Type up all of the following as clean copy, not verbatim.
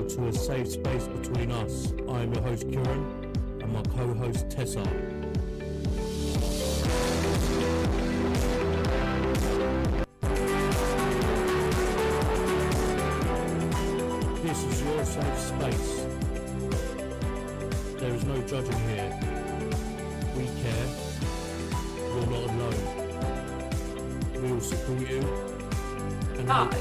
to A Safe Space Between Us. I am your host KIERAN and my co-host TESSA. This is your safe space. There is no judging here. We care. You're not alone. We will support you and help you.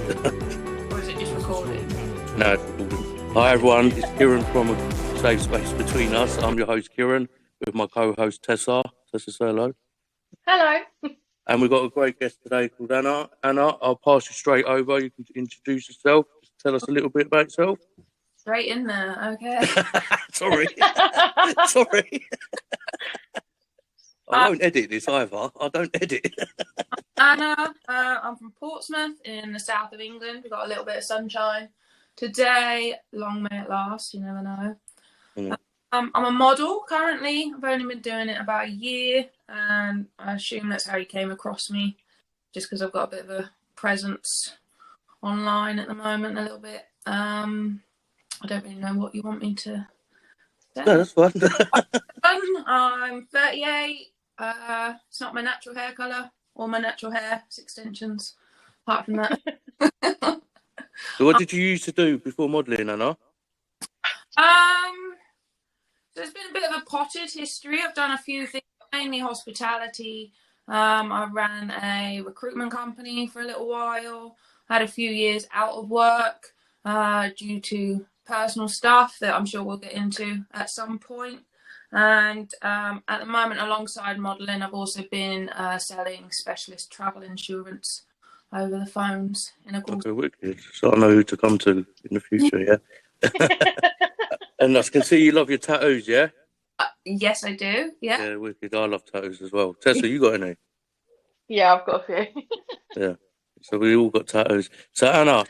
Or is it just recorded? No, it's recorded. Hi everyone, it's KIERAN from A Safe Space Between Us. I'm your host KIERAN with my co-host Tessa. Tessa, say hello. Hello. And we've got a great guest today called Anna. Anna, I'll pass you straight over. You can introduce yourself. Just tell us a little bit about yourself. Straight in there, okay. Sorry. Sorry. I won't edit this either. I don't edit. Anna, I'm from Portsmouth in the south of England. We've got a little bit of sunshine today. Long may it last, you never know. I'm a model currently. I've only been doing it about a year, and I assume that's how you came across me, just because I've got a bit of a presence online at the moment, a little bit. I don't really know what you want me to say. No, that's fine. I'm 38. It's not my natural hair colour or my natural hair. It's extensions. Apart from that. So what did you used to do before modelling, Anna? There's been a bit of a potted history. I've done a few things, mainly hospitality. I ran a recruitment company for a little while. Had a few years out of work due to personal stuff that I'm sure we'll get into at some point. And at the moment, alongside modelling, I've also been selling specialist travel insurance over the phones in a call. Okay, wicked. So I know who to come to in the future, yeah? And I can see you love your tattoos, yeah? Yes, I do. Yeah. Yeah, wicked. I love tattoos as well. Tessa, you got any? Yeah, I've got a few. Yeah. So we all got tattoos. So Anna,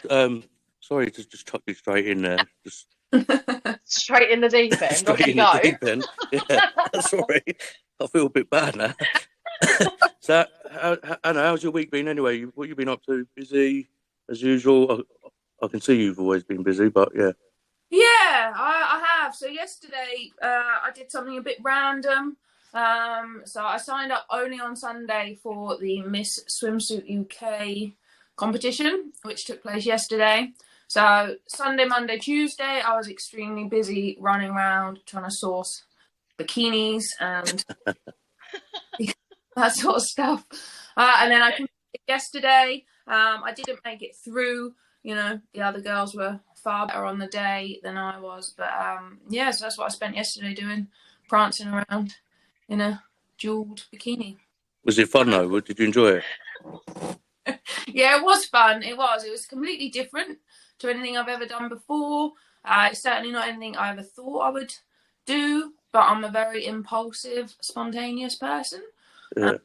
sorry to just chuck you straight in there. Just Straight in the deep end. straight Off in you go. the deep end. Yeah. Sorry. I feel a bit bad now. So Anna, how's your week been anyway? What you been up to? Busy as usual? I can see you've always been busy, but yeah. Yeah, I have. So yesterday, I did something a bit random. So I signed up only on Sunday for the Miss Swimsuit UK competition, which took place yesterday. So Sunday, Monday, Tuesday, I was extremely busy running around trying to source bikinis and that sort of stuff. And then I completed yesterday. I didn't make it through. You know, the other girls were far better on the day than I was. But yeah, so that's what I spent yesterday doing, prancing around in a jewelled bikini. Was it fun though? Did you enjoy it? Yeah, it was fun. It was completely different to anything I've ever done before. It's certainly not anything I ever thought I would do, but I'm a very impulsive, spontaneous person. Yeah.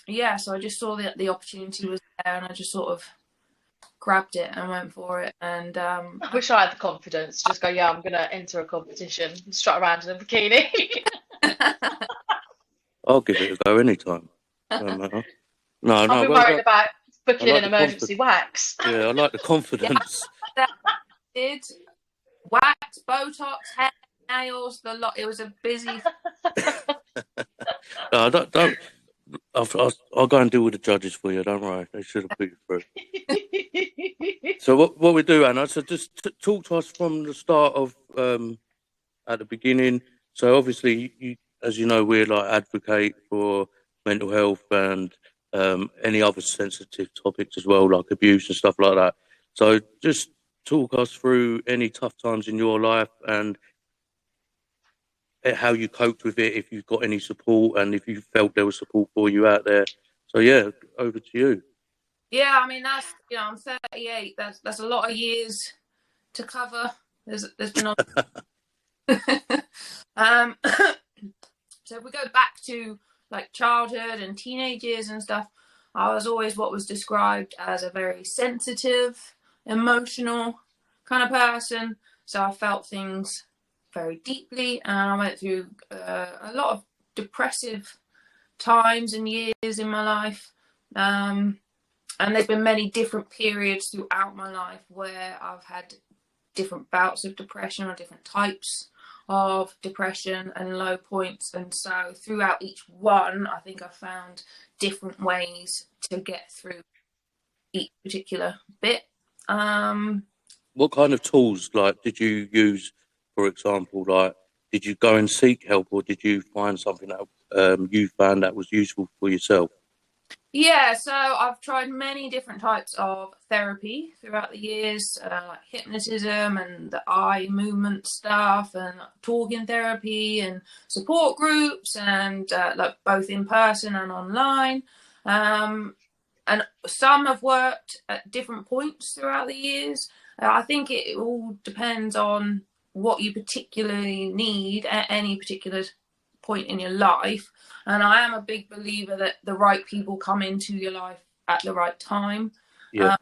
Yeah, so I just saw that the opportunity was there, and I just sort of grabbed it and went for it. And I wish I had the confidence to just go, yeah, I'm going to enter a competition and strut around in a bikini. I'll give it a go anytime. Don't matter. No, I'll be worried about booking an emergency wax. Yeah, I like the confidence. Yeah, did wax, Botox, hair, nails, the lot. It was a busy. No, don't. I'll go and deal with the judges for you. Don't worry, they should have put you through. So what we do, Anna? So just talk to us from the start of at the beginning. So obviously, you, as you know, we're like advocate for mental health and any other sensitive topics as well, like abuse and stuff like that. So just talk us through any tough times in your life and how you coped with it, if you've got any support and if you felt there was support for you out there. So yeah, over to you. Yeah, I mean, that's, you know, I'm 38. That's a lot of years to cover. There's been so if we go back to like childhood and teenage years and stuff, I was always what was described as a very sensitive, emotional kind of person. So I felt things very deeply, and I went through a lot of depressive times and years in my life. And there's been many different periods throughout my life where I've had different bouts of depression or different types of depression and low points. And so throughout each one, I think I found different ways to get through each particular bit. What kind of tools, like, did you use, for example? Like, did you go and seek help, or did you find something that you found that was useful for yourself? Yeah, so I've tried many different types of therapy throughout the years, like hypnotism and the eye movement stuff, and talking therapy and support groups, and like both in person and online. And some have worked at different points throughout the years. I think it all depends on what you particularly need at any particular point in your life. And I am a big believer that the right people come into your life at the right time. Yeah.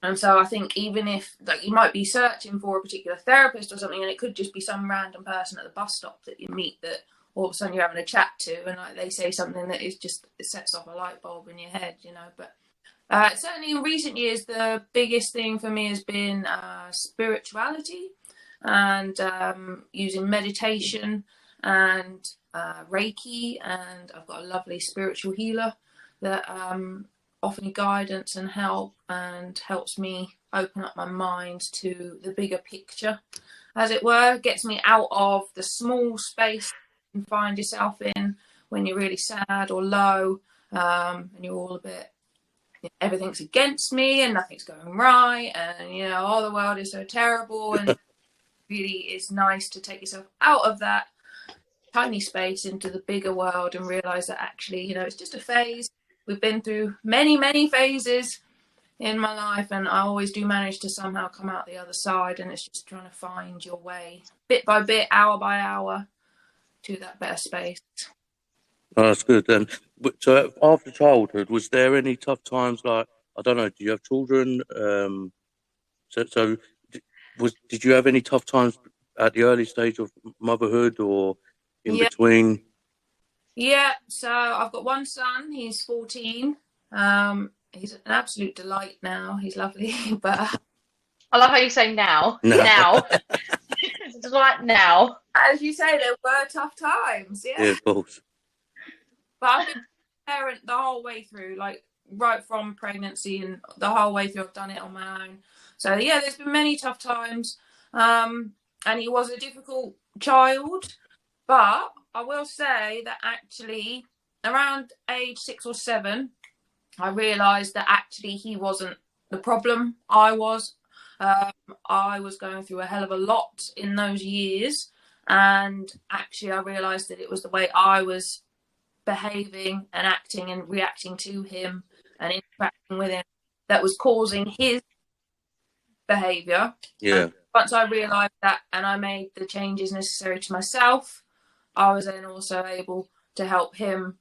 And so I think even if like you might be searching for a particular therapist or something, and it could just be some random person at the bus stop that you meet that all of a sudden you're having a chat to, and like they say something that is just, it sets off a light bulb in your head, you know. But certainly in recent years, the biggest thing for me has been spirituality, and using meditation and Reiki, and I've got a lovely spiritual healer that offers me guidance and help, and helps me open up my mind to the bigger picture, as it were. Gets me out of the small space you can find yourself in when you're really sad or low, and you're all a bit, everything's against me and nothing's going right, and you know, oh, the world is so terrible. And really it's nice to take yourself out of that tiny space into the bigger world and realize that actually, you know, it's just a phase. We've been through many phases in my life, and I always do manage to somehow come out the other side, and it's just trying to find your way bit by bit, hour by hour, to that better space. Oh, that's good. And so after childhood, was there any tough times? Like, I don't know, do you have children? Did you have any tough times at the early stage of motherhood, or in between? Yeah, so I've got one son, he's 14. He's an absolute delight now. He's lovely. But I love how you say now. No. Now. It's like now. as you say, there were tough times. Yeah, of course. But I've been a parent the whole way through, like right from pregnancy and the whole way through. I've done it on my own. So yeah, there's been many tough times. And he was a difficult child, but I will say that actually around age 6 or 7, I realised that actually he wasn't the problem. I was going through a hell of a lot in those years, and actually I realised that it was the way I was behaving and acting and reacting to him and interacting with him that was causing his behaviour. Yeah. And once I realised that and I made the changes necessary to myself, I was then also able to help him,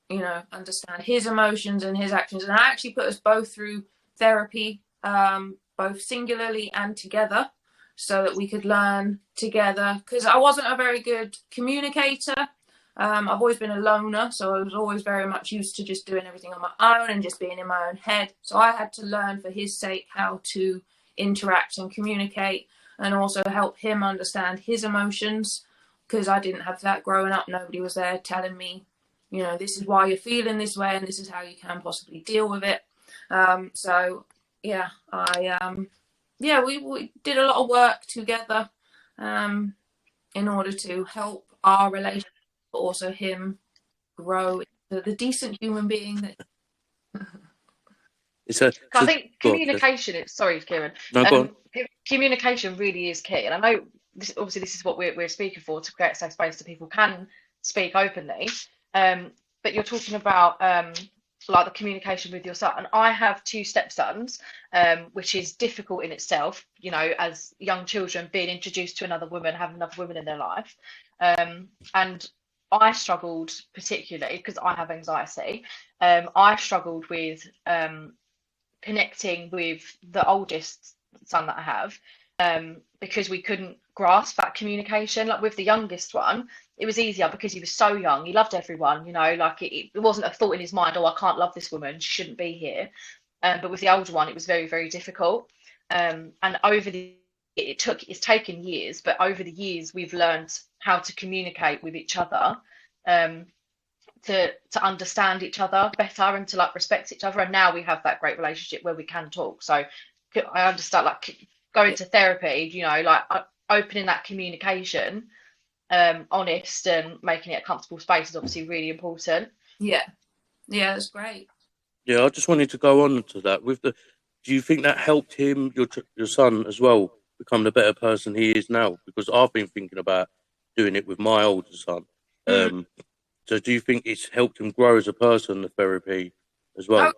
you know, understand his emotions and his actions. And I actually put us both through therapy, both singularly and together, so that we could learn together, because I wasn't a very good communicator. I've always been a loner, so I was always very much used to just doing everything on my own and just being in my own head. So I had to learn for his sake how to interact and communicate, and also help him understand his emotions, because I didn't have that growing up. Nobody was there telling me, you know, this is why you're feeling this way and this is how you can possibly deal with it. So yeah, we did a lot of work together in order to help our relationship, but also him grow into the decent human being that. I think communication is, sorry, Kieran. No, go on. Communication really is key. And I know obviously this is what we're speaking for, to create a safe space so people can speak openly. But you're talking about like the communication with your son. And I have 2 stepsons, which is difficult in itself, you know, as young children being introduced to another woman, having another woman in their life. And I struggled particularly because I have anxiety. I struggled with connecting with the oldest son that I have, because we couldn't grasp that communication. Like with the youngest one, it was easier because he was so young. He loved everyone, you know, like it wasn't a thought in his mind, oh, I can't love this woman, she shouldn't be here. But with the older one, it was very, very difficult. And it's taken years, but over the years we've learned how to communicate with each other, to understand each other better and to like respect each other. And now we have that great relationship where we can talk. So I understand, like going to therapy, you know, like opening that communication, honest, and making it a comfortable space is obviously really important. Yeah, that's great. Yeah, I just wanted to go on to that. Do you think that helped him, your son, as well, become the better person he is now? Because I've been thinking about doing it with my older son. So do you think it's helped him grow as a person, the therapy, as well?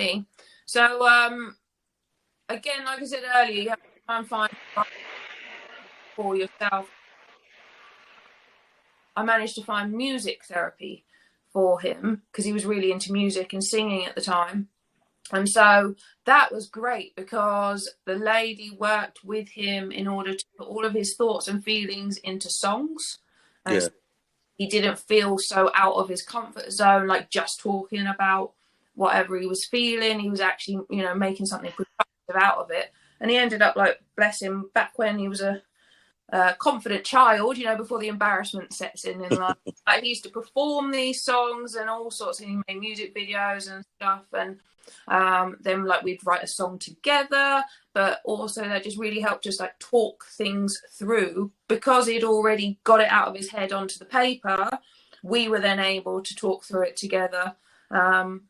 Okay. So again, like I said earlier, you have to try and find for yourself. I managed to find music therapy for him because he was really into music and singing at the time. And so that was great because the lady worked with him in order to put all of his thoughts and feelings into songs. And so he didn't feel so out of his comfort zone, like just talking about whatever he was feeling. He was actually, you know, making something productive out of it. And he ended up, like, bless him, back when he was a confident child, you know, before the embarrassment sets in life. Like, he used to perform these songs and all sorts, and he made music videos and stuff. And then, like, we'd write a song together, but also that just really helped us, like, talk things through because he'd already got it out of his head onto the paper. We were then able to talk through it together. And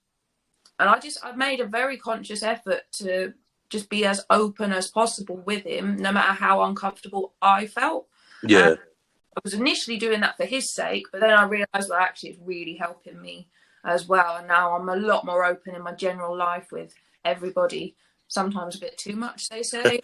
I've made a very conscious effort to just be as open as possible with him, no matter how uncomfortable I felt. Yeah. I was initially doing that for his sake, but then I realised that actually it's really helping me as well. And now I'm a lot more open in my general life with everybody. Sometimes a bit too much, they say.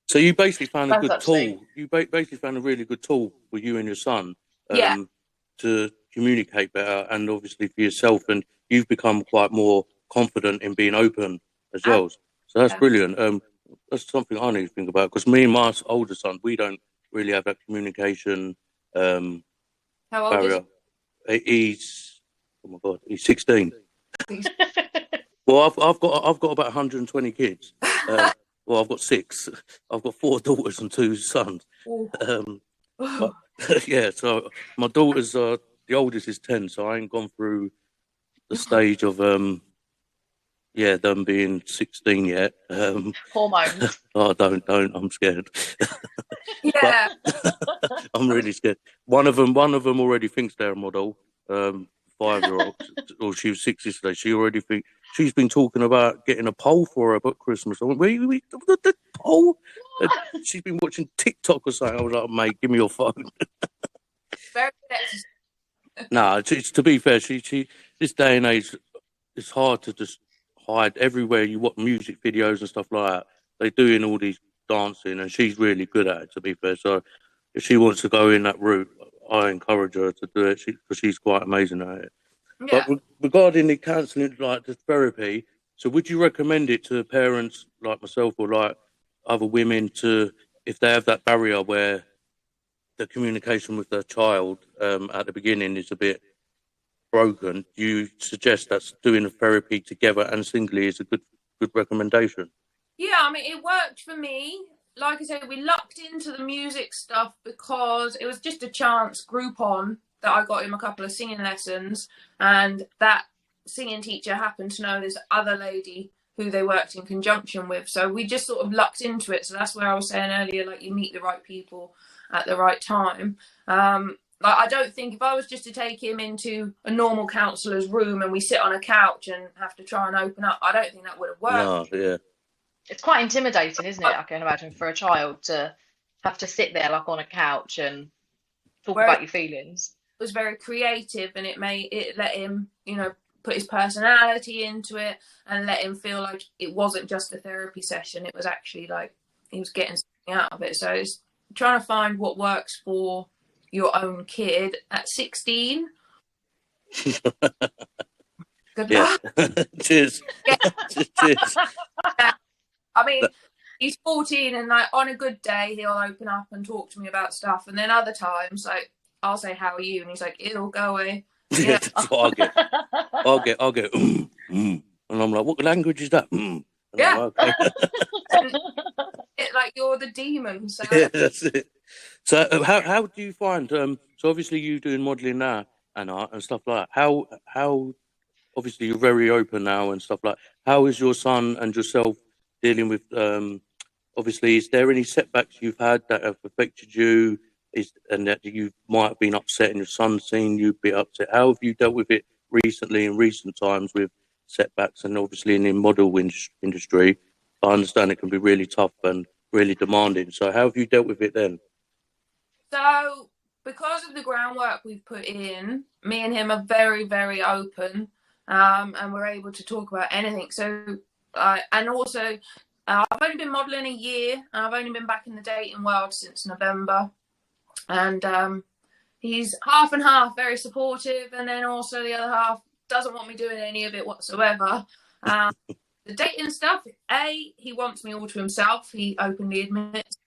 So you basically found a good tool. You basically found a really good tool for you and your son to communicate better, and obviously for yourself. And you've become quite more confident in being open as well. So that's brilliant. That's something I need to think about because me and my older son, we don't really have that communication How old barrier. Is He's 16. Well, I've got about 120 kids. Well, I've got 6. I've got 4 daughters and 2 sons. But, yeah, so my daughters are, the oldest is 10, so I ain't gone through the stage of them being 16 yet. Hormones. Oh, don't, I'm scared. Yeah. I'm really scared. One of them already thinks they're a model. 5-year-old, or she was 6 yesterday. She already thinks she's been talking about getting a pole for her at Christmas. I went, wait, the pole? She's been watching TikTok or something. I was like, mate, give me your phone. Very good. Nah, to be fair, she this day and age, it's hard to just hide. Everywhere you watch music videos and stuff like that, they're doing all these dancing, and she's really good at it, to be fair. So if she wants to go in that route, I encourage her to do it because she's quite amazing at it. Yeah. But regarding the counselling, like the therapy, so would you recommend it to parents like myself or like other women to, if they have that barrier where the communication with their child at the beginning is a bit broken, do you suggest that doing the therapy together and singly is a good recommendation? Yeah, I mean, it worked for me. Like I said, we lucked into the music stuff because it was just a chance Groupon that I got him a couple of singing lessons, and that singing teacher happened to know this other lady who they worked in conjunction with. So we just sort of lucked into it. So that's where I was saying earlier, like, you meet the right people at the right time. Like, I don't think if I was just to take him into a normal counsellor's room and we sit on a couch and have to try and open up, I don't think that would have worked. No, yeah. It's quite intimidating, isn't it? I can imagine for a child to have to sit there like on a couch and talk about your feelings. It was very creative, and it let him, you know, put his personality into it and let him feel like it wasn't just a therapy session. It was actually like he was getting something out of it. So it's trying to find what works for your own kid at 16. Good luck. Cheers. Yeah. Cheers. I mean, he's 14, and like on a good day, he'll open up and talk to me about stuff. And then other times, like, I'll say, "How are you?" And he's like, "It'll go away." Yeah, that's what I'll get. And And I'm like, what language is that? And Yeah. I'm like, okay. Like you're the demon. So Yeah, that's it. So how do you find so obviously you doing modelling now and art and stuff like that. How obviously you're very open now and stuff like how is your son and yourself dealing with obviously is there any setbacks you've had that have affected you and that you might have been upset and your son's seen you be upset? How have you dealt with it recently in recent times with setbacks and obviously in the model industry? I understand it can be really tough and really demanding. So how have you dealt with it then? So because of the groundwork we've put in, me and him are very, very open, and we're able to talk about anything. So, and also, I've only been modelling a year, and I've only been back in the dating world since November, and he's half and half, very supportive, and then also the other half doesn't want me doing any of it whatsoever. The dating stuff, A, he wants me all to himself. He openly admits.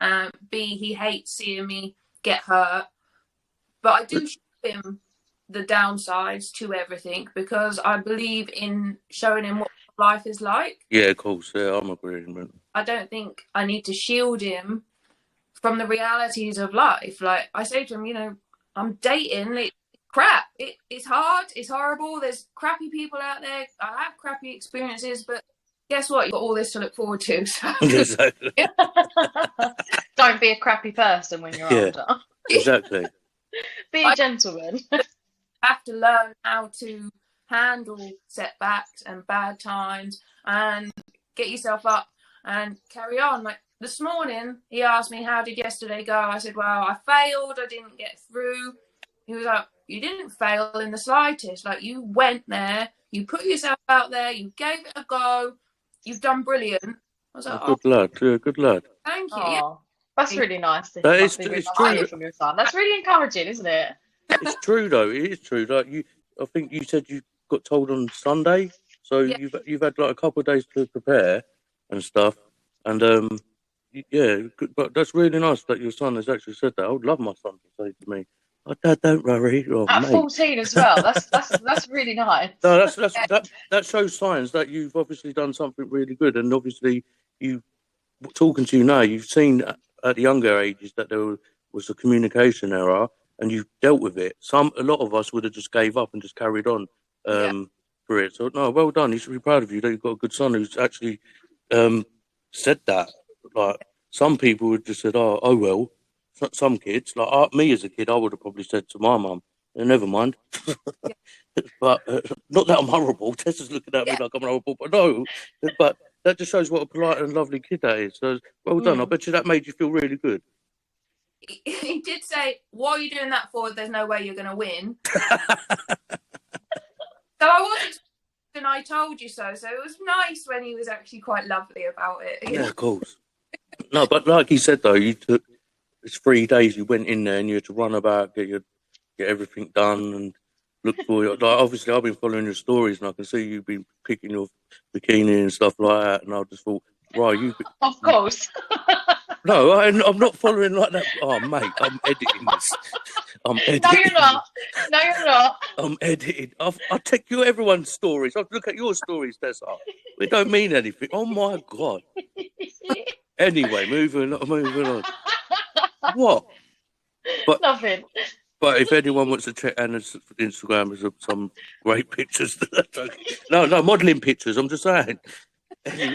B, he hates seeing me get hurt. But I do show him the downsides to everything because I believe in showing him what life is like. Yeah, of course. Yeah, I'm agreeing. I don't think I need to shield him from the realities of life. Like I say to him, you know, I'm dating. It's crap. It's hard. It's horrible. There's crappy people out there. I have crappy experiences, but guess what? You've got all this to look forward to. So. Exactly. Don't be a crappy person when you're older. Exactly. Be a gentleman. Have to learn how to handle setbacks and bad times and get yourself up and carry on. Like this morning, he asked me, how did yesterday go? I said, well, I failed. I didn't get through. He was like, you didn't fail in the slightest. Like you went there, you put yourself out there, you gave it a go. You've done brilliant. I was like, good lad. Yeah, good lad. Thank you. Yeah. That's really nice to That hear. is, it's true From your son. That's really encouraging, isn't it? It's true though. It is true. Like I think you said you got told on Sunday, so Yeah. you've had like a couple of days to prepare and stuff. And yeah, but that's really nice that your son has actually said that. I would love my son to say to me, "Oh, Dad, don't worry." Oh, At mate. 14 as well. That's really nice. No, that shows signs that you've obviously done something really good, and obviously you talking to you now, you've seen at the younger ages that there was a communication error, and you've dealt with it. A lot of us would have just gave up and just carried on for it. So no, well done. You should be proud of you that you've got a good son who's actually said that. Like some people would just said, "Oh well." Some kids, like me as a kid, I would have probably said to my mum, "Never mind." But not that I'm horrible. Tessa's looking at me like I'm horrible, but no. But that just shows what a polite and lovely kid that is. So well done. I bet you that made you feel really good. He did say, what are you doing that for? There's no way you're going to win. So I wasn't, and I told you so. So it was nice when he was actually quite lovely about it. Yeah, of course. No, but like he said, though, you took, it's 3 days you went in there and you had to run about, get everything done and look for your, like, obviously I've been following your stories and I can see you've been picking your bikini and stuff like that, and I just thought, right, Of course. No, I'm not following like that. Oh, mate, I'm editing this. I'm editing. No, you're not. No, you're not. I'm editing. I'll take you everyone's stories. I'll look at your stories, Tessa. It don't mean anything. Oh, my God. Anyway, moving on. What? But, Nothing. But if anyone wants to check Anna's Instagram, there's some great pictures. No, modelling pictures. I'm just saying.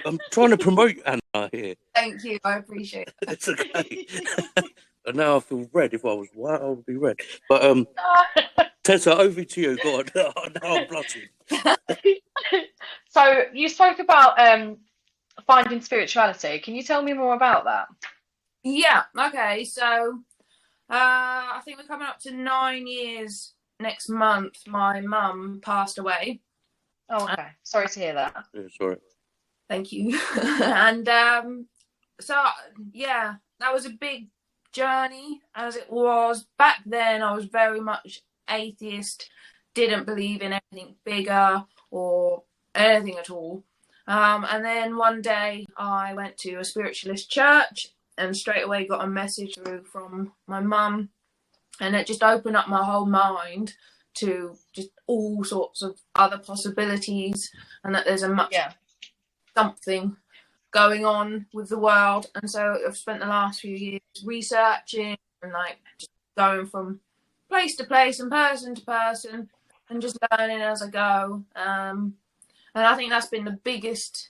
I'm trying to promote Anna here. Thank you. I appreciate it. It's okay. And now I feel red. If I was white, I would be red. But Tessa, over to you. God, now I'm blushing. So you spoke about finding spirituality. Can you tell me more about that? Yeah. Okay. So I think we're coming up to 9 years next month. My mum passed away. Oh, okay. Sorry to hear that. Yeah, sorry. Thank you. And so, yeah, that was a big journey as it was. Back then, I was very much atheist, didn't believe in anything bigger or anything at all. And then one day I went to a spiritualist church and straight away got a message through from my mum. And it just opened up my whole mind to just all sorts of other possibilities, and that there's a much something going on with the world. And so I've spent the last few years researching and like just going from place to place and person to person and just learning as I go. And I think that's been the biggest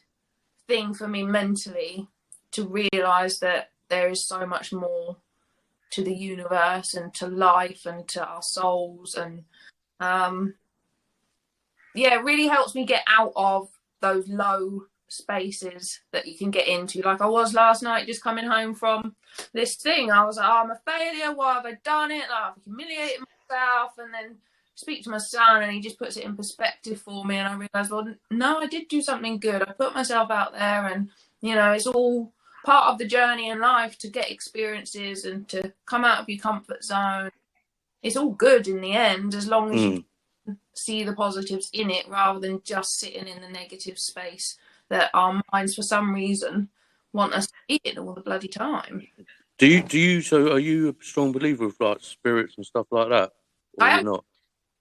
thing for me mentally, to realise that there is so much more to the universe and to life and to our souls. And it really helps me get out of those low spaces that you can get into. Like I was last night, just coming home from this thing. I was like, oh, I'm a failure. Why have I done it? Like, I've humiliated myself. And then speak to my son, and he just puts it in perspective for me. And I realised, well, no, I did do something good. I put myself out there, and it's all part of the journey in life to get experiences and to come out of your comfort zone. It's all good in the end, as long as you see the positives in it, rather than just sitting in the negative space that our minds, for some reason, want us to be in all the bloody time. So are you a strong believer of like spirits and stuff like that? Or you're not?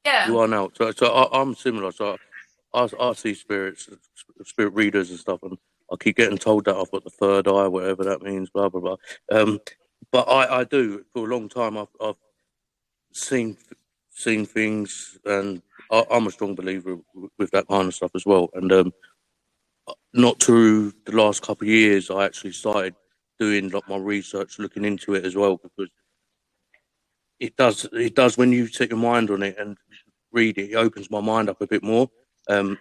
Yeah. You are now. So I'm similar. So I see spirits, spirit readers and stuff, and I keep getting told that I've got the third eye, whatever that means, blah, blah, blah. But I do, for a long time, I've seen things, and I'm a strong believer with that kind of stuff as well. And not through the last couple of years, I actually started doing like my research, looking into it as well, because it does when you set your mind on it and read it, it opens my mind up a bit more.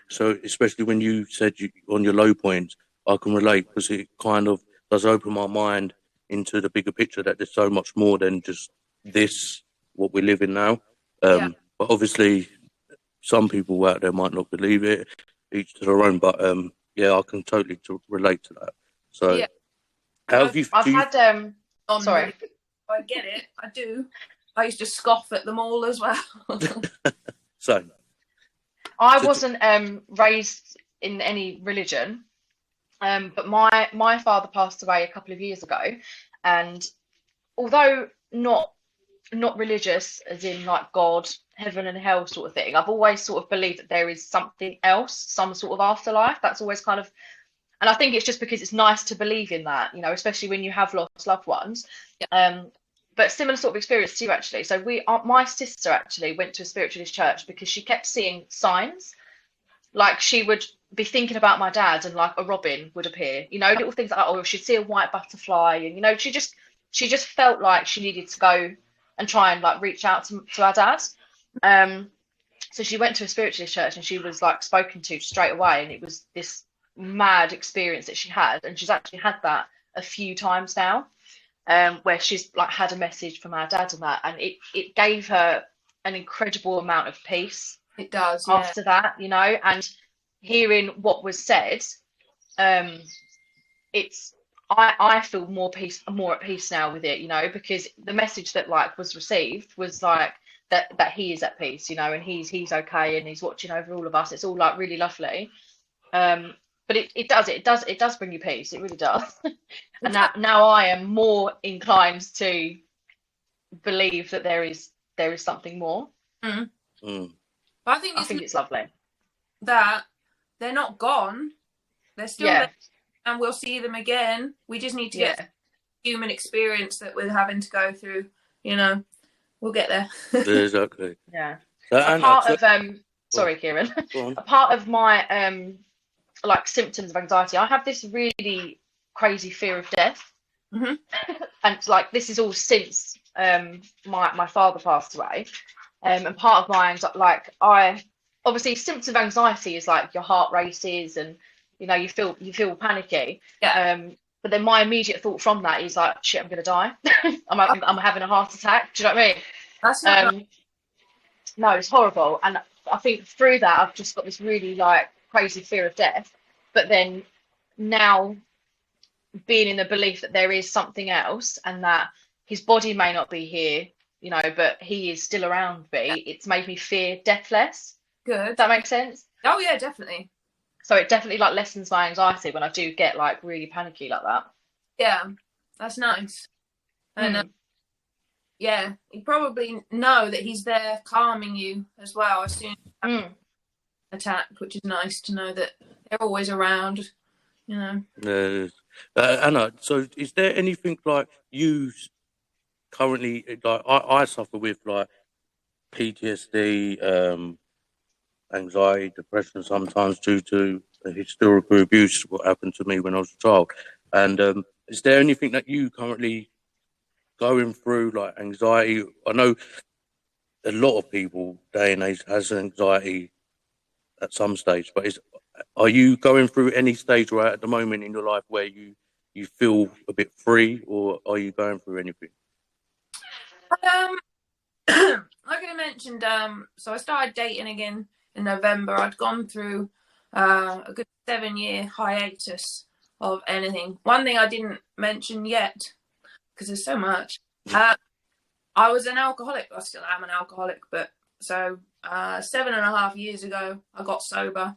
So especially when you said on your low points, I can relate, because it kind of does open my mind into the bigger picture, that there's so much more than just this, what we live in now. But obviously some people out there might not believe it, each to their own, but I can totally relate to that. So how have you... Sorry. I get it, I do. I used to scoff at them all as well. Same. I wasn't raised in any religion, but my father passed away a couple of years ago, and although not religious as in like God, heaven and hell sort of thing, I've always sort of believed that there is something else, some sort of afterlife. That's always kind of, and I think it's just because it's nice to believe in that, especially when you have lost loved ones. But similar sort of experience to you, actually. So my sister actually went to a spiritualist church because she kept seeing signs. Like she would be thinking about my dad, and like a robin would appear, little things like that. Or she'd see a white butterfly, and she just felt like she needed to go and try and like reach out to our dad. So she went to a spiritualist church, and she was like spoken to straight away, and it was this mad experience that she had, and she's actually had that a few times now. Where she's like had a message from our dad and that, and it gave her an incredible amount of peace. It does after that, and hearing what was said, I feel more at peace now with it, because the message that like was received was like that he is at peace, and he's okay, and he's watching over all of us. It's all like really lovely. But it does bring you peace. It really does. And now I am more inclined to believe that there is something more. But I think it's lovely that they're not gone. They're still there, and we'll see them again. We just need to get the human experience that we're having to go through. We'll get there. Exactly. Yeah. Sorry, Kieran. A part of my like symptoms of anxiety, I have this really crazy fear of death. And like this is all since my father passed away, and part of my anxiety, like obviously symptoms of anxiety is like your heart races, and you feel panicky. But then my immediate thought from that is like, shit, I'm gonna die. I'm having a heart attack. Do you know what I mean? That's not no, it's horrible. And I think through that I've just got this really like crazy fear of death. But then now being in the belief that there is something else, and that his body may not be here, but he is still around me, it's made me fear death less. Good. Does that make sense? Oh yeah, definitely. So it definitely like lessens my anxiety when I do get like really panicky like that. Yeah, that's nice. And yeah, you probably know that he's there calming you as well as soon as you have an attack, which is nice to know that they're always around, you know. Anna, so is there anything like you currently, like I suffer with like PTSD, anxiety, depression sometimes due to historical abuse, what happened to me when I was a child. And is there anything that you currently going through, like anxiety? I know a lot of people day and age has anxiety at some stage, but are you going through any stage right at the moment in your life where you feel a bit free, or are you going through anything? Like I mentioned, so I started dating again in November. I'd gone through a good 7-year hiatus of anything. One thing I didn't mention yet, because there's so much, I was an alcoholic. I still am an alcoholic, but so 7.5 years ago, I got sober,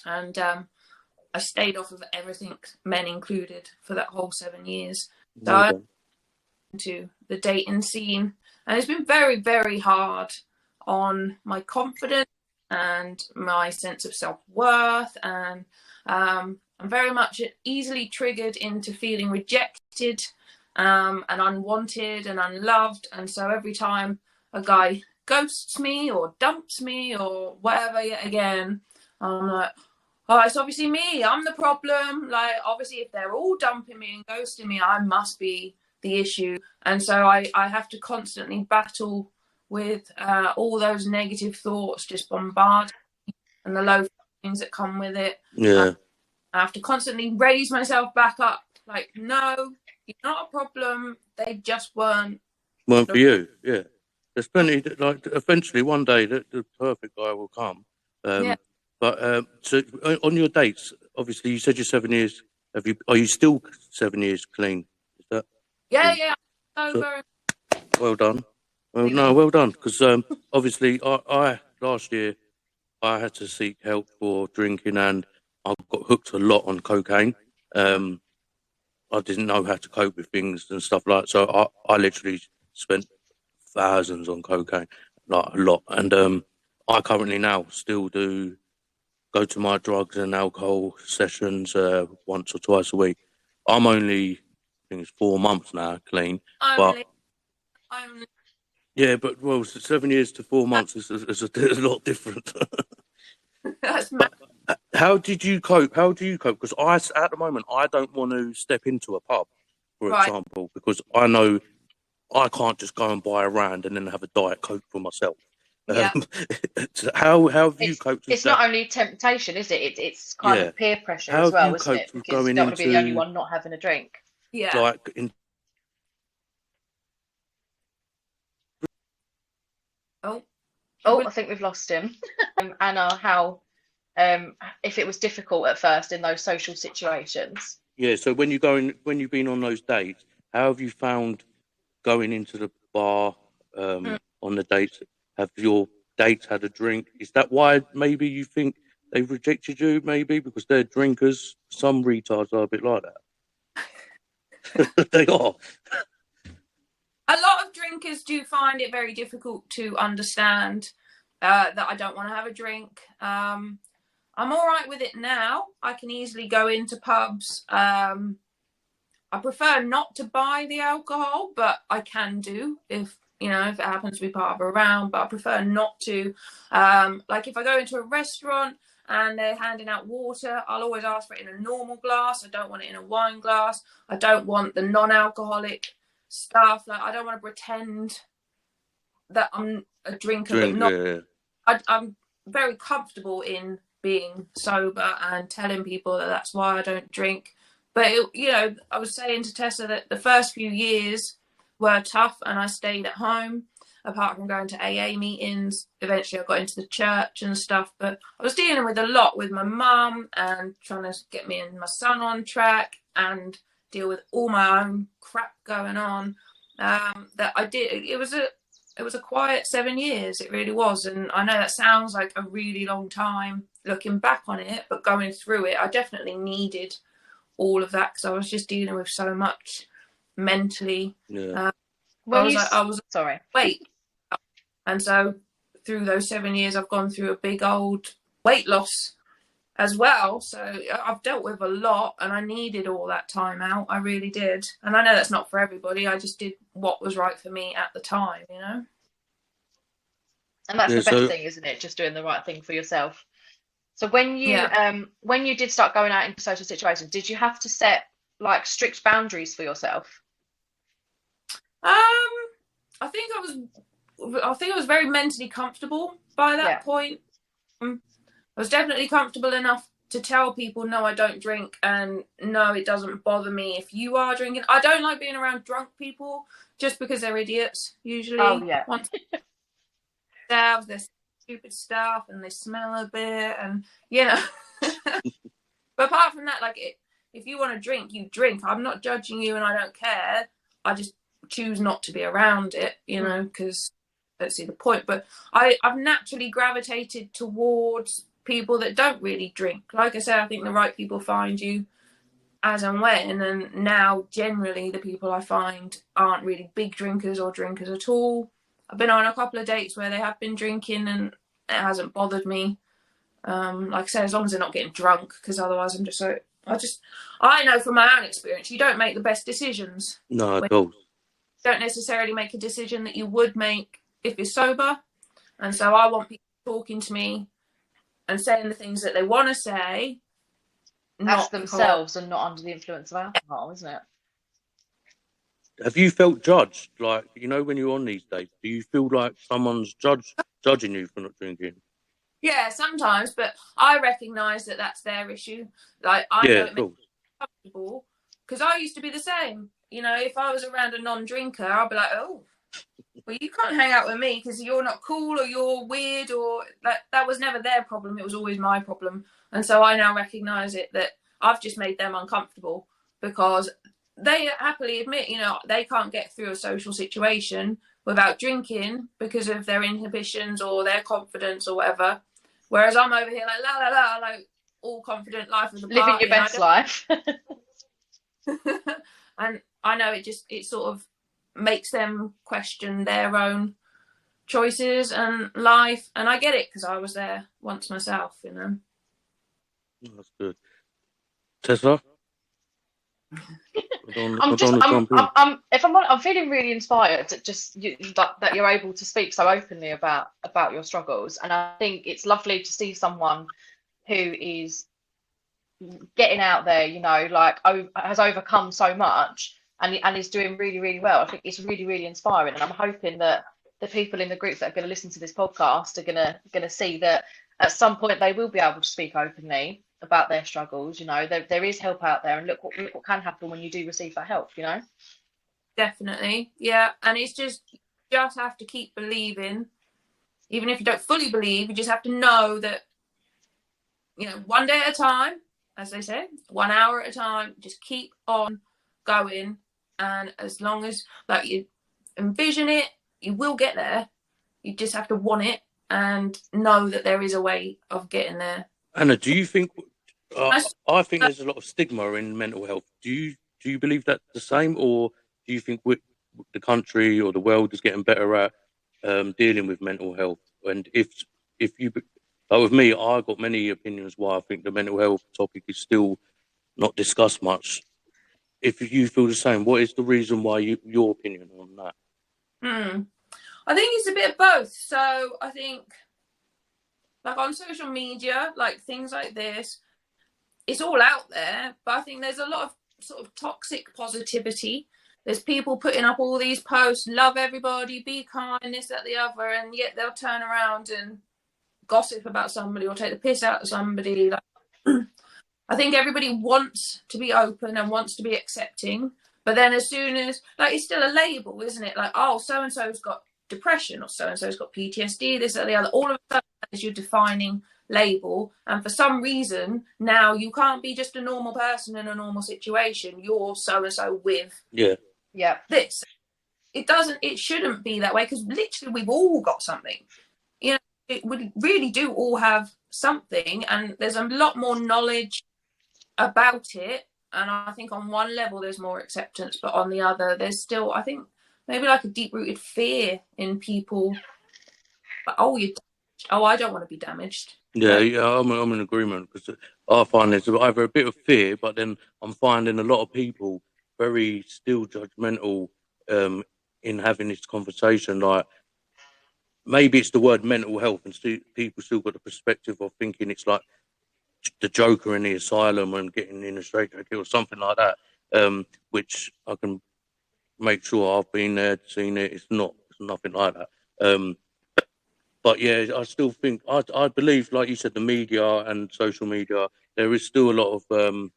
and I stayed off of everything, men included, for that whole 7 years. So I went into the dating scene, and it's been very, very hard on my confidence and my sense of self-worth, and I'm very much easily triggered into feeling rejected and unwanted and unloved. And so every time a guy ghosts me or dumps me or whatever, yet again, I'm like, oh, it's obviously me. I'm the problem. Like, obviously, if they're all dumping me and ghosting me, I must be the issue. And so I have to constantly battle with all those negative thoughts just bombard and the low feelings that come with it. Yeah. I have to constantly raise myself back up. Like, no, you're not a problem. They just weren't for you. Yeah. There's plenty, like, eventually one day the perfect guy will come. Yeah. But so on your dates, obviously you said you're 7 years. Are you still 7 years clean? Is that? Yeah. Sober. Well done. Well, no, well done. Because obviously I last year I had to seek help for drinking, and I got hooked a lot on cocaine. I didn't know how to cope with things and stuff like that. So I literally spent thousands on cocaine, like a lot. And I currently now still go to my drugs and alcohol sessions once or twice a week. I'm only, I think it's 4 months now clean. Only. Yeah, but well, 7 years to 4 months is a lot different. That's mad. How did you cope? How do you cope? Because at the moment, I don't want to step into a pub, for example, because I know I can't just go and buy a round and then have a Diet Coke for myself. Yeah. How have you coped with it's that? not only temptation, is it? It's kind of peer pressure How as well, have you isn't it? coped with Because you going don't want to be the only into one not having a drink. Yeah. like in Oh, I think we've lost him. Anna, how if it was difficult at first in those social situations? yeah? So when you've been on those dates, how have you found going into the bar on the dates? Have your dates had a drink? Is that why maybe you think they've rejected you? Maybe because they're drinkers. Some retards are a bit like that. They are. A lot of drinkers do find it very difficult to understand that I don't want to have a drink. I'm all right with it now. I can easily go into pubs. I prefer not to buy the alcohol, but I can do if it happens to be part of a round. But I prefer not to. Like if I go into a restaurant and they're handing out water, I'll always ask for it in a normal glass. I don't want it in a wine glass. I don't want the non-alcoholic stuff. Like I don't want to pretend that I'm a drinker, but not. Yeah. I'm very comfortable in being sober and telling people that that's why I don't drink. But I was saying to Tessa that the first few years were tough, and I stayed at home. Apart from going to AA meetings, eventually I got into the church and stuff. But I was dealing with a lot with my mum and trying to get me and my son on track and deal with all my own crap going on. That I did. It was a quiet 7 years. It really was. And I know that sounds like a really long time looking back on it, but going through it, I definitely needed all of that because I was just dealing with so much mentally. Yeah. When I was sorry. weight, and so through those 7 years, I've gone through a big old weight loss as well. So I've dealt with a lot, and I needed all that time out. I really did. And I know that's not for everybody. I just did what was right for me at the time, you know? And that's Yeah, the best so thing, isn't it? Just doing the right thing for yourself. So when Yeah. you did start going out into social situations, did you have to set like strict boundaries for yourself? I think I was very mentally comfortable by Yeah. that point. I was definitely comfortable enough to tell people, no, I don't drink, and no, it doesn't bother me if you are drinking. I don't like being around drunk people just because they're idiots, Oh usually. yeah. Once themselves, their stupid stuff, and they smell a bit, and you know. But apart from that, like, if you want to drink, you drink. I'm not judging you, and I don't care. I just choose not to be around it, you know, because I don't see the point. But I've naturally gravitated towards people that don't really drink. Like I said, I think the right people find you as and when. And now, generally, the people I find aren't really big drinkers or drinkers at all. I've been on a couple of dates where they have been drinking, and it hasn't bothered me. Like I said, as long as they're not getting drunk, because otherwise I'm just so. I know from my own experience, you don't make the best decisions. no, When cool. you don't necessarily make a decision that you would make if you're sober. And so I want people talking to me and saying the things that they want to say, As not themselves and not under the influence of alcohol, isn't it? Have you felt judged? Like, you know, when you're on these dates, do you feel like someone's judging you for not drinking? Yeah, sometimes, but I recognise that that's their issue. Like, I know Yeah, it makes cool. me comfortable, because I used to be the same. You know, if I was around a non-drinker, I'd be like, oh, well, you can't hang out with me because you're not cool or you're weird, or that was never their problem. It was always my problem. And so I now recognise it, that I've just made them uncomfortable because they happily admit, you know, they can't get through a social situation without drinking because of their inhibitions or their confidence or whatever. Whereas I'm over here like la la la, like all confident, life of the Living party, your best life. and I know it sort of makes them question their own choices and life, and I get it because I was there once myself, you know. That's good. Tessa? I don't I'm just, want to jump in. I'm feeling really inspired that that you're able to speak so openly about your struggles, and I think it's lovely to see someone who is getting out there, you know, like has overcome so much and is doing really, really well. I think it's really, really inspiring, and I'm hoping that the people in the group that are going to listen to this podcast are gonna see that at some point they will be able to speak openly about their struggles. You know, there is help out there, and look what can happen when you do receive that help. You know, Definitely, yeah. And it's just you just have to keep believing, even if you don't fully believe. You just have to know that, you know, one day at a time, as they say, 1 hour at a time. Just keep on going, and as long as like you envision it, you will get there. You just have to want it and know that there is a way of getting there. Anna, do you think? I, I think there's a lot of stigma in mental health. Do you believe that's the same, or do you think the country or the world is getting better at dealing with mental health? And if you, like with me, I've got many opinions why I think the mental health topic is still not discussed much. If you feel the same, what is the reason why your opinion on that? I think it's a bit of both. So I think, like on social media, like things like this, it's all out there, but I think there's a lot of sort of toxic positivity. There's people putting up all these posts, love everybody, be kind, this, that, the other, and yet they'll turn around and gossip about somebody or take the piss out of somebody. Like, I think everybody wants to be open and wants to be accepting, but then as soon as, like, it's still a label, isn't it? Like, oh, so-and-so's got depression, or so-and-so's got PTSD, this, that, the other. All of a sudden is your defining label, and for some reason now you can't be just a normal person in a normal situation. You're so-and-so with this. It shouldn't be that way, because literally we've all got something, you know. We really do all have something, and there's a lot more knowledge about it, and I think on one level there's more acceptance, but on the other there's still, I think maybe like a deep-rooted fear in people. Like, oh, I don't want to be damaged. Yeah, yeah, I'm in agreement, because I find there's either a bit of fear, but then I'm finding a lot of people very still judgmental in having this conversation. Like, maybe it's the word mental health, and people still got the perspective of thinking it's like the Joker in the asylum and getting in a straitjacket or something like that. Which I can make sure I've been there, seen it. It's not, it's nothing like that. But yeah, I still think I believe, like you said, the media and social media. There is still a lot of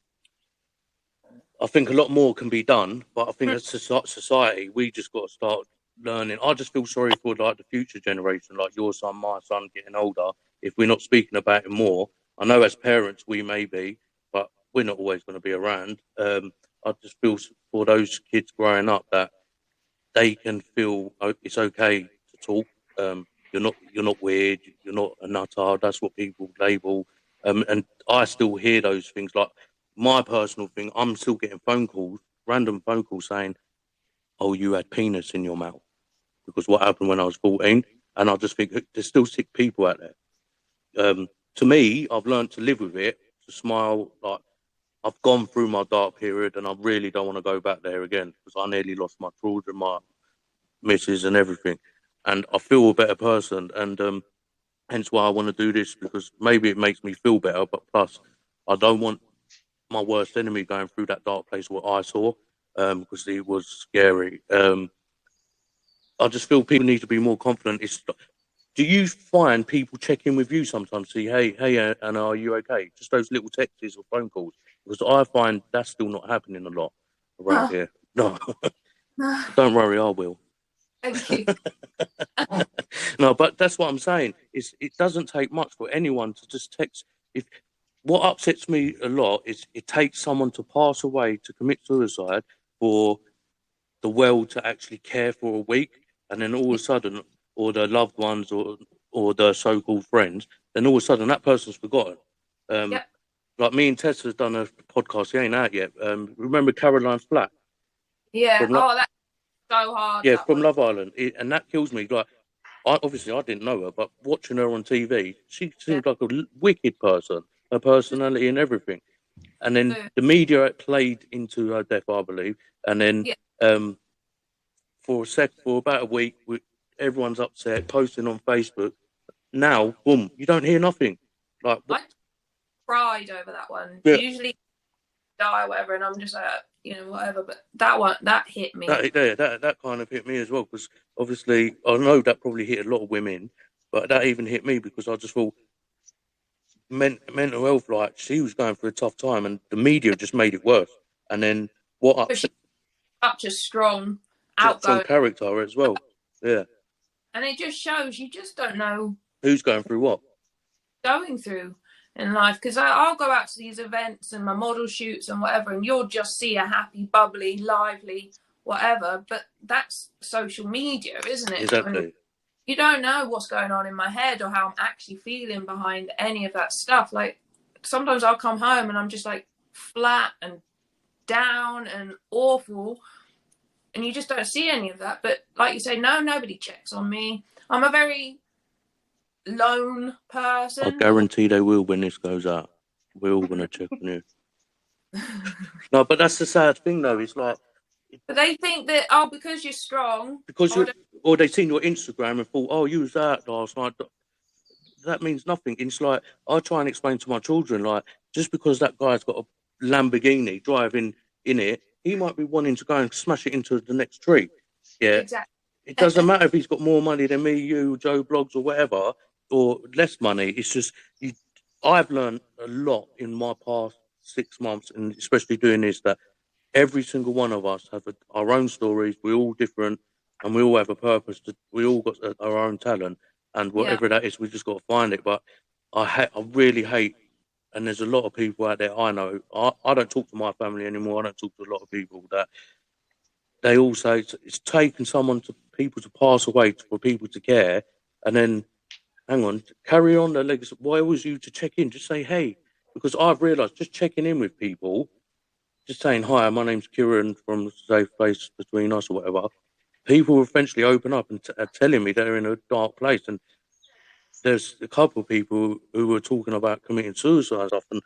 I think a lot more can be done, but I think as society, we just got to start learning. I just feel sorry for like the future generation, like your son, my son, getting older. If we're not speaking about it more, I know as parents we may be, but we're not always going to be around. I just feel for those kids growing up that they can feel it's okay to talk. You're not weird. You're not a nutter. That's what people label. And I still hear those things. Like, my personal thing, I'm still getting phone calls, random phone calls saying, "Oh, you had penis in your mouth," because what happened when I was 14. And I just think there's still sick people out there. To me, I've learned to live with it, to smile. Like, I've gone through my dark period, and I really don't want to go back there again, because I nearly lost my children, my missus, and everything. And I feel a better person, and hence why I want to do this, because maybe it makes me feel better, but plus, I don't want my worst enemy going through that dark place what I saw, because it was scary. I just feel people need to be more confident. Do you find people check in with you sometimes, see, hey, and are you okay? Just those little texts or phone calls, because I find that's still not happening a lot around here. No, don't worry, I will. Thank you. No, but that's what I'm saying. It doesn't take much for anyone to just text. If what upsets me a lot is it takes someone to pass away to commit suicide for the world to actually care for a week, and then all of a sudden, or the loved ones, or the so-called friends, then all of a sudden that person's forgotten. Yep. Like, me and Tessa's done a podcast. He ain't out yet. Remember Caroline's flat? Yeah. From Oh, that's so hard. yeah, That from one. Love Island, and that kills me. Like, obviously I didn't know her, but watching her on TV, she Yeah. seemed like a wicked person, her personality and everything. And then So, the media played into her death, I believe. And then yeah. for about a week, everyone's upset, posting on Facebook. Now, boom, you don't hear nothing. Like, what? I cried over that one. Yeah, Usually die or whatever, and I'm just like, whatever. But that one, that hit me. that kind of hit me as well, because obviously I know that probably hit a lot of women, but that even hit me because I just thought mental health, like, she was going through a tough time, and the media just made it worse. And then what But she's upset, such a strong, strong outgoing, character as well. Yeah, and it just shows you just don't know who's going through what? going through in life. Because I'll go out to these events and my model shoots and whatever, and you'll just see a happy, bubbly, lively, whatever. But that's social media, isn't it? Exactly. And you don't know what's going on in my head or how I'm actually feeling behind any of that stuff. Like, sometimes I'll come home and I'm just like flat and down and awful, and you just don't see any of that. But like you say, nobody checks on me. I'm a very lone I person. guarantee they will when this goes out. We're all gonna check on you. No, but that's the sad thing, though. It's like, But they think that, because you're strong, because or they seen your Instagram and thought, "Oh, you was out last night." That means nothing. It's like, I try and explain to my children, like, just because that guy's got a Lamborghini driving in it, he might be wanting to go and smash it into the next tree. Yeah, exactly. it doesn't matter if he's got more money than me, you, Joe Blogs, or whatever, or less money. It's just, I've learned a lot in my past 6 months, and especially doing this, that every single one of us have our own stories. We're all different, and we all have a purpose. We all got our own talent, and whatever that is, we just got to find it. But I really hate, and there's a lot of people out there I know. I don't talk to my family anymore. I don't talk to a lot of people that they all say it's taken people to pass away for people to care, and then hang on, carry on the legacy. Why was you to check in? Just say hey, because I've realised just checking in with people, just saying hi, my name's KIERAN from Safe Place Between Us or whatever. people eventually open up and are telling me they're in a dark place. And there's a couple of people who were talking about committing suicide and stuff. And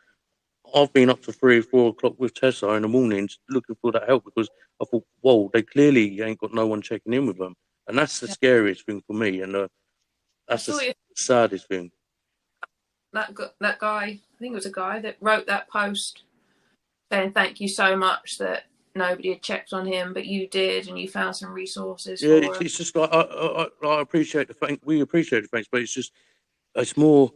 I've been up to 3 or 4 o'clock with Tessa in the mornings looking for that help, because I thought, whoa, they clearly ain't got no one checking in with them. And that's the scariest thing for me. And that's the saddest thing. That guy, I think it was a guy that wrote that post saying thank you so much that nobody had checked on him, but you did, and you found some resources for him. It's just like I appreciate the thanks. We appreciate the thanks, but it's more.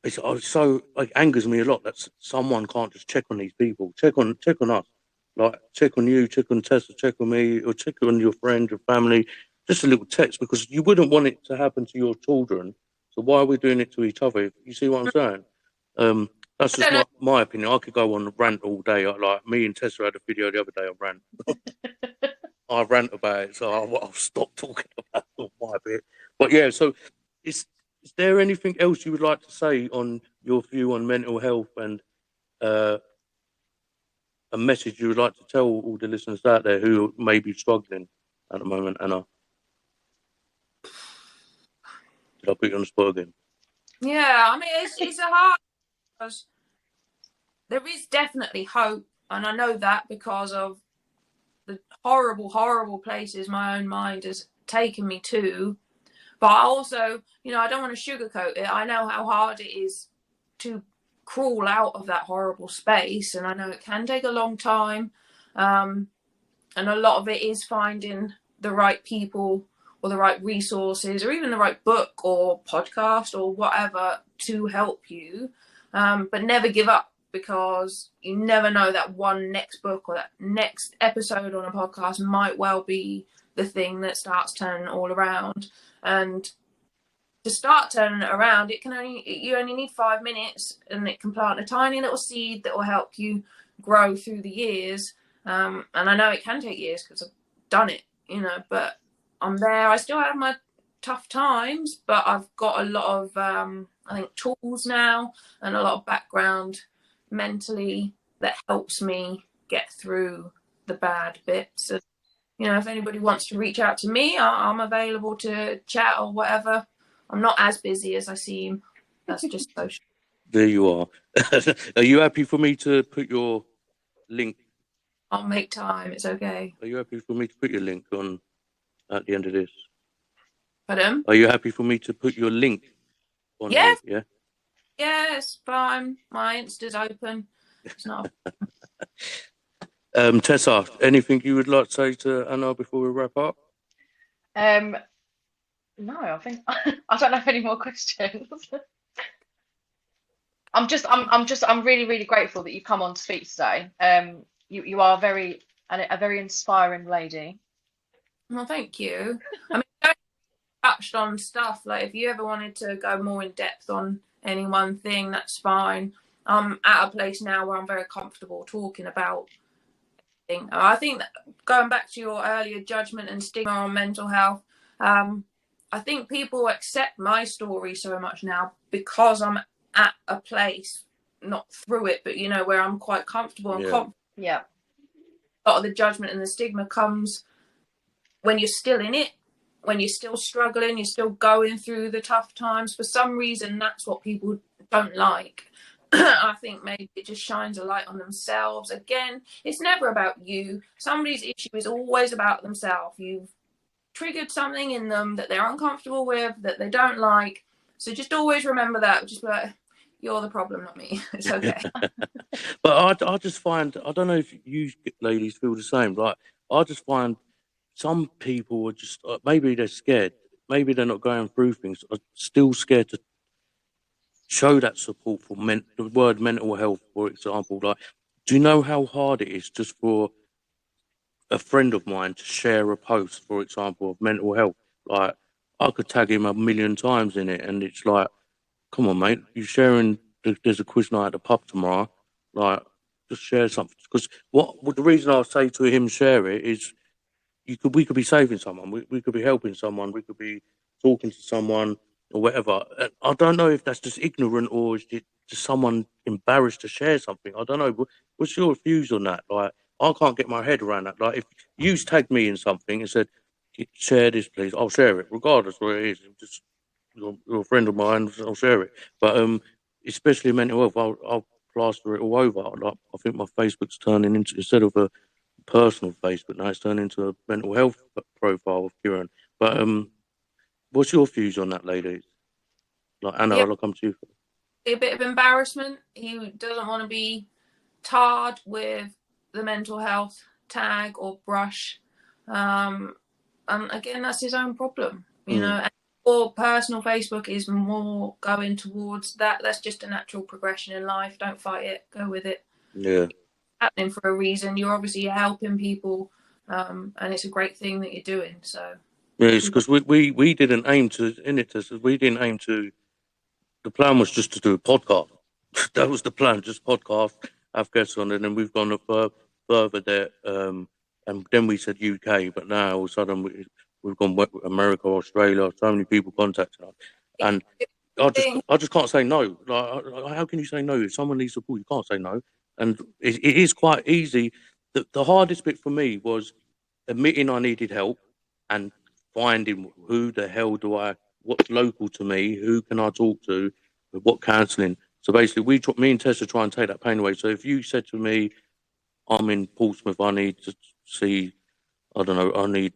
It's so like angers me a lot that someone can't just check on these people, check on us, like check on you, check on Tessa, check on me, or check on your friend, your family. Just a little text, because you wouldn't want it to happen to your children. So why are we doing it to each other? You see what I'm saying? That's just my opinion. I could go on a rant all day. Like me and Tessa had a video the other day. I rant. I rant about it, so I'll stop talking about my bit. But yeah, so is there anything else you would like to say on your view on mental health, and a message you would like to tell all the listeners out there who may be struggling at the moment, Anna? Did I put you on the spot again? Yeah, I mean, it's a hard, because there is definitely hope, and I know that because of the horrible, horrible places my own mind has taken me to. But I also, I don't want to sugarcoat it. I know how hard it is to crawl out of that horrible space, and I know it can take a long time. And a lot of it is finding the right people or the right resources, or even the right book or podcast or whatever to help you. But never give up, because you never know, that one next book or that next episode on a podcast might well be the thing that starts turning it all around. And to start turning it around, you only need 5 minutes, and it can plant a tiny little seed that will help you grow through the years. And I know it can take years because I've done it, but I'm there. I still have my tough times, but I've got a lot of, I think, tools now and a lot of background mentally that helps me get through the bad bits. And, if anybody wants to reach out to me, I'm available to chat or whatever. I'm not as busy as I seem. That's just social. There you are. Are you happy for me to put your link? I'll make time. It's okay. Are you happy for me to put your link on at the end of this? Pardon? Are you happy for me to put your link on here? Yeah? Yes, fine. My Insta's open. It's not. Tessa, anything you would like to say to Anna before we wrap up? No, I think I don't have any more questions. I'm really, really grateful that you come on to speak today. You are a very inspiring lady. Well, thank you. I mean, I touched on stuff, like if you ever wanted to go more in depth on any one thing, that's fine. I'm at a place now where I'm very comfortable talking about things. I think that, going back to your earlier judgment and stigma on mental health, I think people accept my story so much now because I'm at a place, not through it, but where I'm quite comfortable and confident. Yeah. A lot of the judgment and the stigma comes when you're still in it, when you're still struggling, you're still going through the tough times. For some reason, that's what people don't like. I think maybe it just shines a light on themselves. Again, it's never about you. Somebody's issue is always about themselves. You've triggered something in them that they're uncomfortable with, that they don't like. So just always remember that. Just be like, you're the problem, not me. It's okay. But I just find, I don't know if you ladies feel the same, right? I just find some people are just, maybe they're scared. Maybe they're not going through things, are still scared to show that support for the word mental health, for example. Like, do you know how hard it is just for a friend of mine to share a post, for example, of mental health? Like, I could tag him 1,000,000 times in it, and it's like, come on, mate, you sharing, there's a quiz night at the pub tomorrow, like, just share something. Because the reason I say to him share it is, we could be saving someone, we could be helping someone, we could be talking to someone or whatever. I don't know if that's just ignorant or is it just someone embarrassed to share something. I don't know. What's your views on that? Like, I can't get my head around that. Like, if you tagged me in something and said, share this, please. I'll share it, regardless where it is. Just you're a friend of mine, I'll share it. But especially mental health, I'll plaster it all over. Like, I think my Facebook's turning into, instead of a personal Facebook, now it's turning into a mental health profile of Kieran. But what's your views on that, ladies? Like, Anna, Yeah. I'll come to you. A bit of embarrassment. He doesn't want to be tarred with the mental health tag or brush. And again, that's his own problem, you know. Or personal Facebook is more going towards that. That's just a natural progression in life. Don't fight it. Go with it. Yeah. It's happening for a reason. You're obviously helping people, and it's a great thing that you're doing. So Yeah, it's because we didn't aim to, in it, we didn't aim to, the plan was just to do a podcast. That was the plan, just podcast, have guests on, and then we've gone further there. And then we said UK, but now all of a sudden we've gone America, Australia, so many people contacting us. And I just can't say no. Like, how can you say no? If someone needs support, you can't say no. And it is quite easy. The hardest bit for me was admitting I needed help and finding who the hell what's local to me, who can I talk to, what counselling. So basically, me and Tessa try and take that pain away. So if you said to me, I'm in Portsmouth, I need to see, I don't know, I need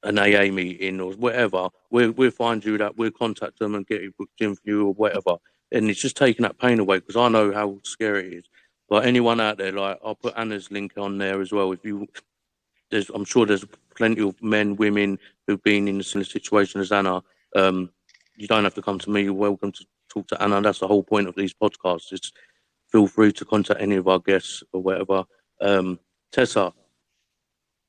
an AA meeting or whatever, we'll find you that, we'll contact them and get you booked in for you or whatever. And it's just taking that pain away, because I know how scary it is. But anyone out there, like, I'll put Anna's link on there as well. I'm sure there's plenty of men, women who've been in a similar situation as Anna. You don't have to come to me. You're welcome to talk to Anna. That's the whole point of these podcasts. It's feel free to contact any of our guests or whatever. Tessa,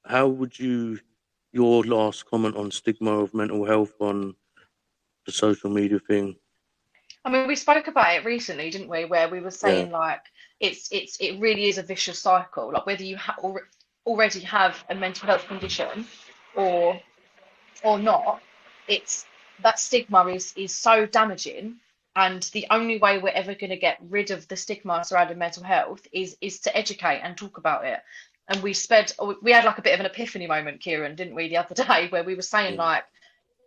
how would your last comment on stigma of mental health on the social media thing? I mean, we spoke about it recently, didn't we? Where we were saying like it really is a vicious cycle. Like whether you already have a mental health condition or not, it's that stigma is so damaging. And the only way we're ever going to get rid of the stigma surrounding mental health is to educate and talk about it. And we had like a bit of an epiphany moment, Kieran, didn't we, the other day, where we were saying like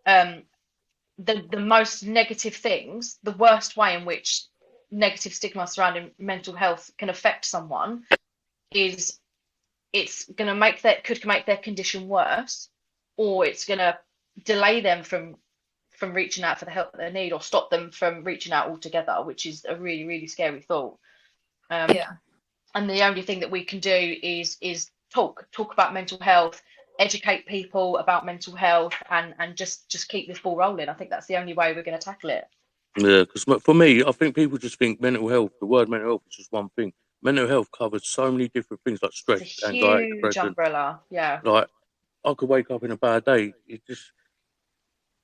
the most negative things, the worst way in which negative stigma surrounding mental health can affect someone is it's going to could make their condition worse, or it's going to delay them from reaching out for the help that they need, or stop them from reaching out altogether, which is a really, really scary thought. And the only thing that we can do is talk about mental health, educate people about mental health, and just keep this ball rolling. I think that's the only way we're going to tackle it. Yeah, because for me, I think people just think mental health, the word mental health is just one thing. Mental health covers so many different things, like stress, It's a anxiety, huge depression. umbrella. Yeah. Like, I could wake up in a bad day.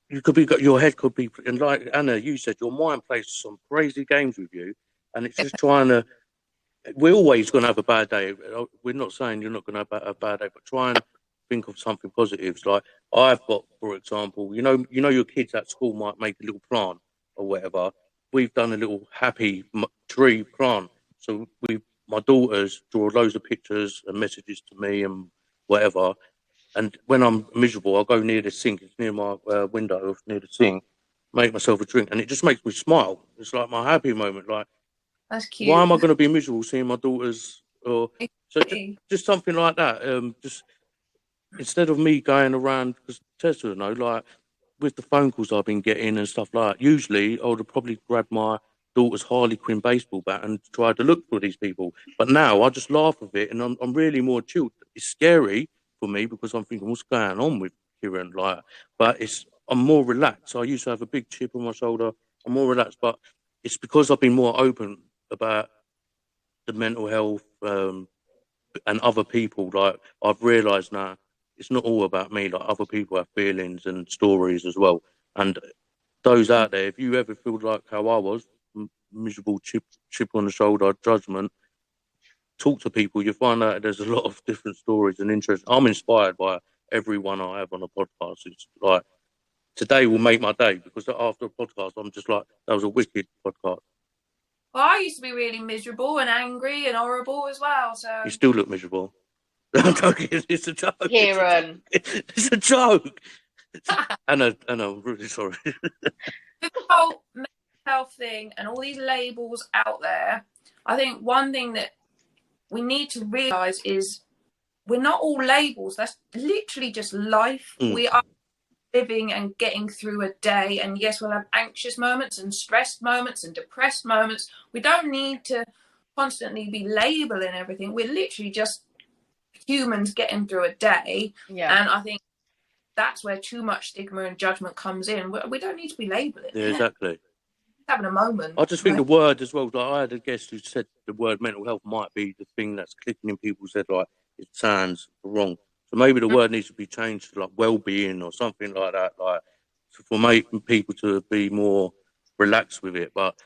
Your head could be, and like Anna, you said, your mind plays some crazy games with you, and it's just trying to. We're always going to have a bad day. We're not saying you're not going to have a bad day, but try and think of something positive. Like, I've got, for example, you know, your kids at school might make a little plant or whatever. We've done a little happy tree plant. So my daughters draw loads of pictures and messages to me and whatever. And when I'm miserable, I'll go near the sink. It's near my window, near the sink. Make myself a drink, and it just makes me smile. It's like my happy moment. Like, that's cute. why am I going to be miserable seeing my daughters? Or so just something like that. Just instead of me going around, because Tessa, like with the phone calls I've been getting and stuff like that, usually I would have probably grabbed my daughter's Harley Quinn baseball bat and tried to look for these people. But now I just laugh with it, and I'm really more chilled. It's scary for me because I'm thinking, what's going on with Kieran? Like, but I'm more relaxed. I used to have a big chip on my shoulder. I'm more relaxed, but it's because I've been more open about the mental health and other people. Like, I've realised now it's not all about me. Like, other people have feelings and stories as well. And those out there, if you ever feel like how I was, miserable, chip on the shoulder, judgment, talk to people. You find out there's a lot of different stories and interests. I'm inspired by everyone I have on the podcast. It's like, today will make my day, because after a podcast, I'm just like, that was a wicked podcast. Well, I used to be really miserable and angry and horrible as well. So you still look miserable. I'm joking. It's a joke. Kieran. It's a joke. Anna, I'm really sorry. The whole mental health thing and all these labels out there, I think one thing that we need to realise is we're not all labels. That's literally just life. We are living and getting through a day, and yes, we'll have anxious moments and stressed moments and depressed moments. We don't need to constantly be labeling everything. We're literally just humans getting through a day. And I think that's where too much stigma and judgment comes in. We don't need to be labeling. Yeah, exactly. Having a moment. I just think the word as well, like I had a guest who said the word mental health might be the thing that's clicking in people's head, like it sounds wrong. So maybe the word needs to be changed to like well-being or something like that, like for making people to be more relaxed with it. But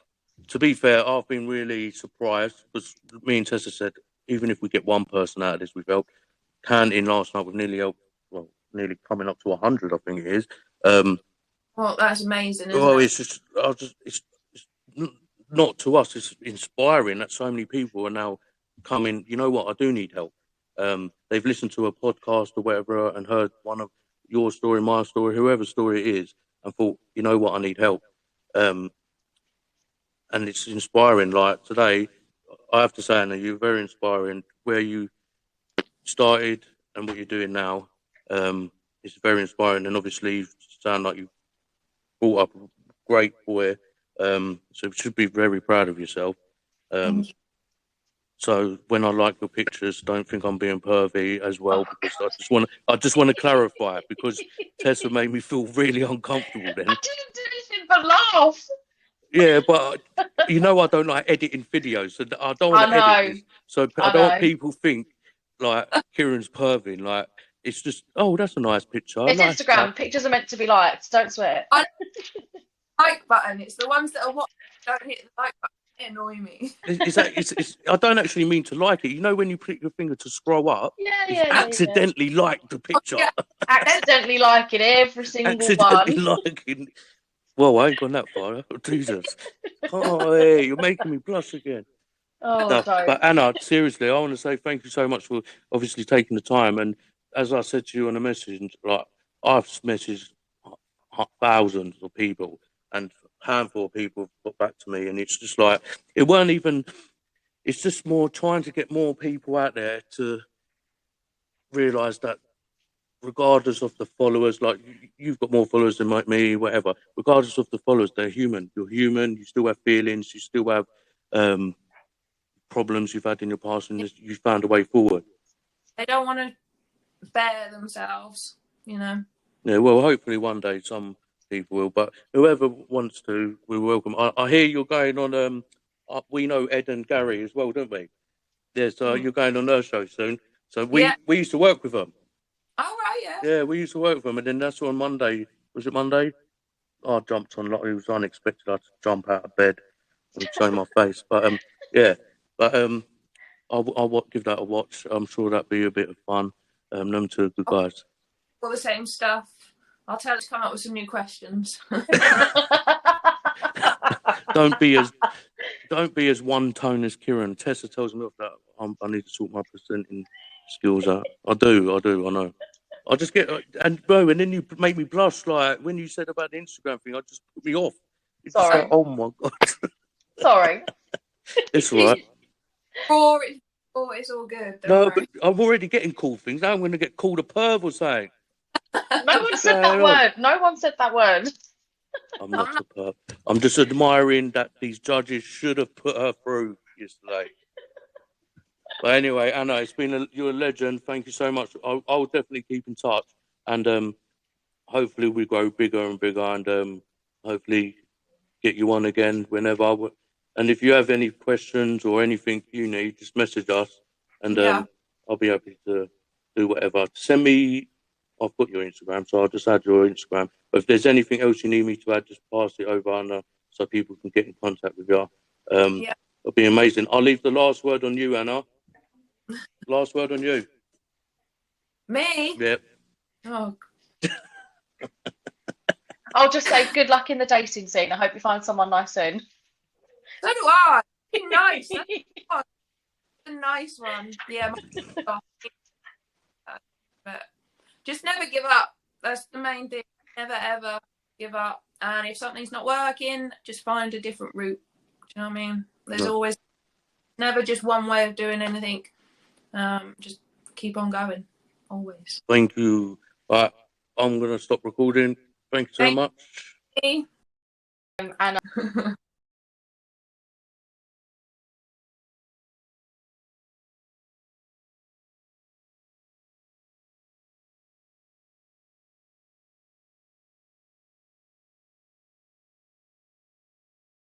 to be fair, I've been really surprised because me and Tessa said, even if we get one person out of this, we've helped. Counting last night, we've nearly helped, well, nearly coming up to 100, I think it is. Well, that's amazing, isn't it? It's just, it's not to us. It's inspiring that so many people are now coming. You know what? I do need help. They've listened to a podcast or whatever and heard one of your story, my story, whoever's story it is, and thought, you know what? I need help. And it's inspiring. Like today, I have to say, Anna, you're very inspiring. Where you started and what you're doing now, it's very inspiring. And obviously, you sound like you brought up a great boy. So you should be very proud of yourself. So when I like your pictures, don't think I'm being pervy as well, because I just want to clarify, because Tessa made me feel really uncomfortable then. I didn't do anything but laugh. Yeah, but you know I don't like editing videos, so I don't want to edit this. So I don't want people think like Kieran's perving. Like it's just, oh, that's a nice picture. It's nice Instagram. stuff. Pictures are meant to be liked. Don't sweat. Like button. It's the ones that are watching. Don't hit the like button. They annoy me. It's I don't actually mean to like it. You know when you put your finger to scroll up, accidentally like the picture. Accidentally liking every single accidentally one. liking. Well, I ain't gone that far. Jesus. Oh, hey, you're making me blush again. Oh, No, don't. but Anna, seriously, I want to say thank you so much for obviously taking the time. And as I said to you on a message, like I've messaged thousands of people, and a handful of people have got back to me, and it's just like it weren't even. It's just more trying to get more people out there to realise that, regardless of the followers, like you've got more followers than me, whatever. Regardless of the followers, they're human. You're human. You still have feelings. You still have problems you've had in your past, and you found a way forward. They don't want to bear themselves, you know. Yeah, well, hopefully one day some people will, but whoever wants to, we're welcome. I hear you're going on. We know Ed and Gary as well, don't we? Yeah, so you're going on their show soon. So we used to work with them. Oh right, yeah. Yeah, we used to work with them, and then that's on Monday. Was it Monday? I jumped on. Like, it was unexpected. I had to jump out of bed and show my face. But yeah. But I'll give that a watch. I'm sure that'd be a bit of fun. Them two are good guys. All the same stuff. I'll tell her to come up with some new questions. Don't be as one tone as Kieran. Tessa tells me that I need to sort my presenting skills out. I do. I know. I just get and then you make me blush. Like when you said about the Instagram thing, I just put me off. It's Sorry. Like, oh my god. Sorry. It's all right. It's all good. No, but I'm already getting called things. Now I'm going to get called a perv or something. No one said that word. No one said that word. I'm not a perv. I'm just admiring that these judges should have put her through yesterday. But anyway, Anna, you're a legend. Thank you so much. I'll definitely keep in touch, and hopefully we grow bigger and bigger, and hopefully get you on again whenever. And if you have any questions or anything you need, just message us, and I'll be happy to do whatever. Send me. I've got your Instagram, so I'll just add your Instagram. But if there's anything else you need me to add, just pass it over, Anna, so people can get in contact with you. It'll be amazing. I'll leave the last word on you, Anna. Last word on you. Me? Yep. Oh. I'll just say good luck in the dating scene. I hope you find someone nice soon. So do I. Nice. That's a nice one. Yeah. But just never give up. That's the main thing. Never ever give up. And if something's not working, just find a different route. Do you know what I mean? There's always never just one way of doing anything. Just keep on going. Always. Thank you. Right, I'm going to stop recording. Thank you so much. You. And